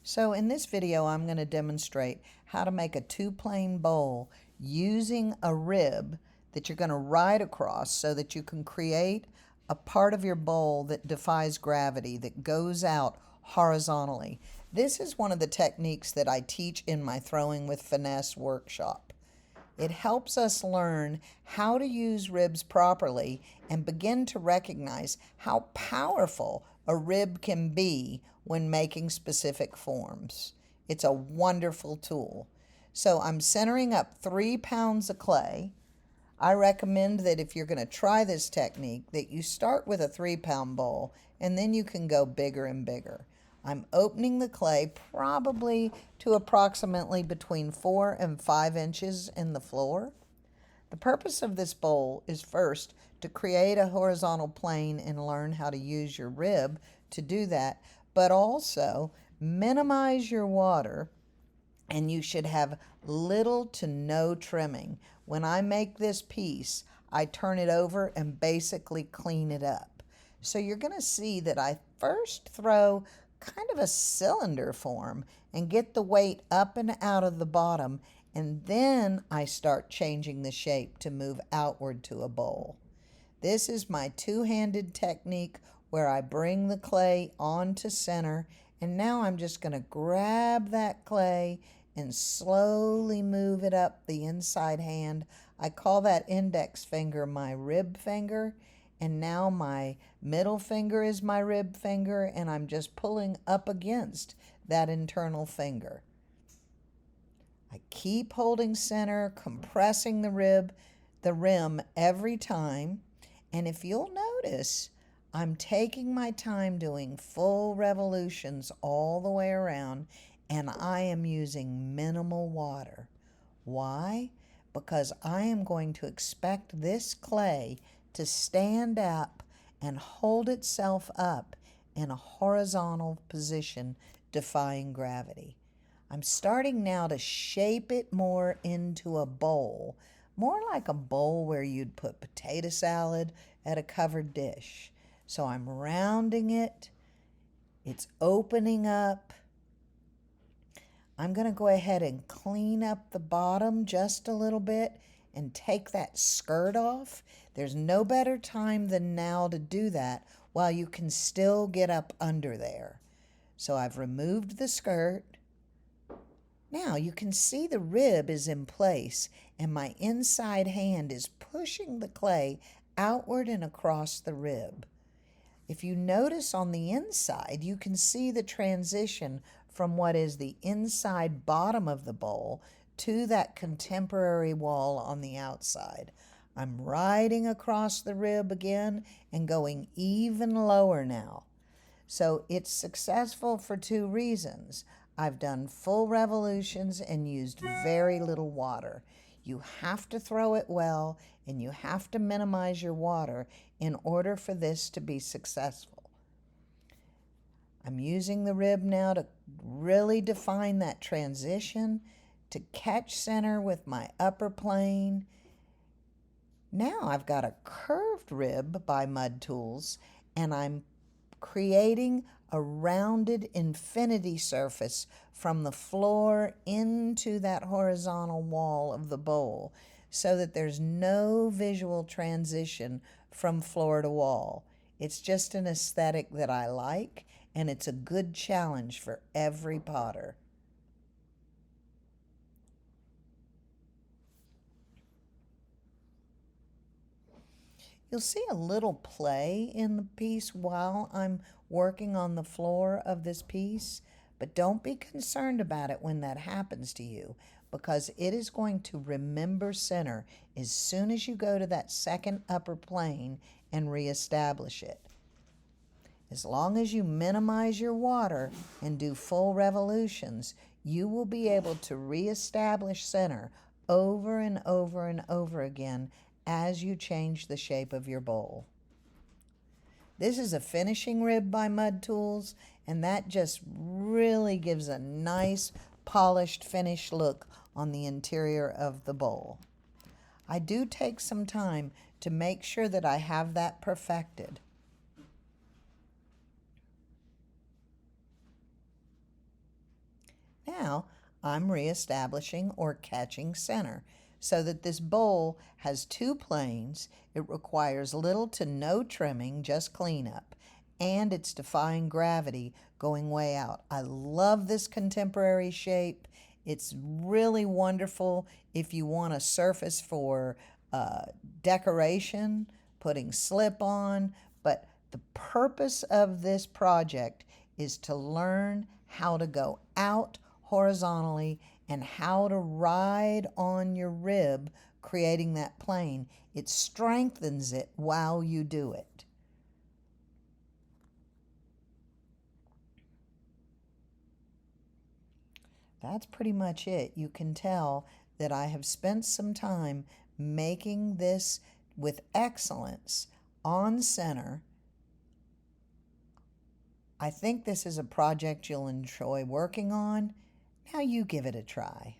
So in this video, I'm going to demonstrate how to make a two-plane bowl using a rib that you're going to ride across so that you can create a part of your bowl that defies gravity, that goes out horizontally. This is one of the techniques that I teach in my Throwing with Finesse workshop. It helps us learn how to use ribs properly and begin to recognize how powerful a rib can be when making specific forms. It's a wonderful tool. So I'm centering up 3 pounds of clay. I recommend that if you're going to try this technique, that you start with a 3-pound bowl and then you can go bigger and bigger. I'm opening the clay probably to approximately between 4 and 5 inches in the floor. The purpose of this bowl is first to create a horizontal plane and learn how to use your rib to do that, but also minimize your water, and you should have little to no trimming. When I make this piece, I turn it over and basically clean it up. So you're going to see that I first throw kind of a cylinder form and get the weight up and out of the bottom, and then I start changing the shape to move outward to a bowl. This is my two-handed technique where I bring the clay onto center, and now I'm just going to grab that clay and slowly move it up the inside hand. I call that index finger my rib finger, and now my middle finger is my rib finger, and I'm just pulling up against that internal finger. I keep holding center, compressing the rim every time, and if you'll notice, I'm taking my time doing full revolutions all the way around, and I am using minimal water. Why? Because I am going to expect this clay to stand up and hold itself up in a horizontal position, defying gravity. I'm starting now to shape it more into a bowl, more like a bowl where you'd put potato salad at a covered dish. So I'm rounding it. It's opening up. I'm going to go ahead and clean up the bottom just a little bit and take that skirt off. There's no better time than now to do that while you can still get up under there. So I've removed the skirt. Now you can see the rib is in place and my inside hand is pushing the clay outward and across the rib. If you notice on the inside, you can see the transition from what is the inside bottom of the bowl to that contemporary wall on the outside. I'm riding across the rib again and going even lower now. So it's successful for 2 reasons. I've done full revolutions and used very little water. You have to throw it well and you have to minimize your water in order for this to be successful. I'm using the rib now to really define that transition, to catch center with my upper plane. Now I've got a curved rib by Mud Tools, and I'm creating a rounded infinity surface from the floor into that horizontal wall of the bowl so that there's no visual transition from floor to wall. It's just an aesthetic that I like, and it's a good challenge for every potter. You'll see a little play in the piece while I'm working on the floor of this piece, but don't be concerned about it when that happens to you, because it is going to remember center as soon as you go to that second upper plane and reestablish it. As long as you minimize your water and do full revolutions, you will be able to reestablish center over and over and over again as you change the shape of your bowl. This is a finishing rib by Mud Tools, and that just really gives a nice polished finished look on the interior of the bowl. I do take some time to make sure that I have that perfected. Now I'm reestablishing or catching center so that this bowl has two planes. It requires little to no trimming, just cleanup, and it's defying gravity going way out. I love this contemporary shape. It's really wonderful if you want a surface for decoration, putting slip on, but the purpose of this project is to learn how to go out horizontally and how to ride on your rib, creating that plane. It strengthens it while you do it. That's pretty much it. You can tell that I have spent some time making this with excellence on center. I think this is a project you'll enjoy working on. Now you give it a try.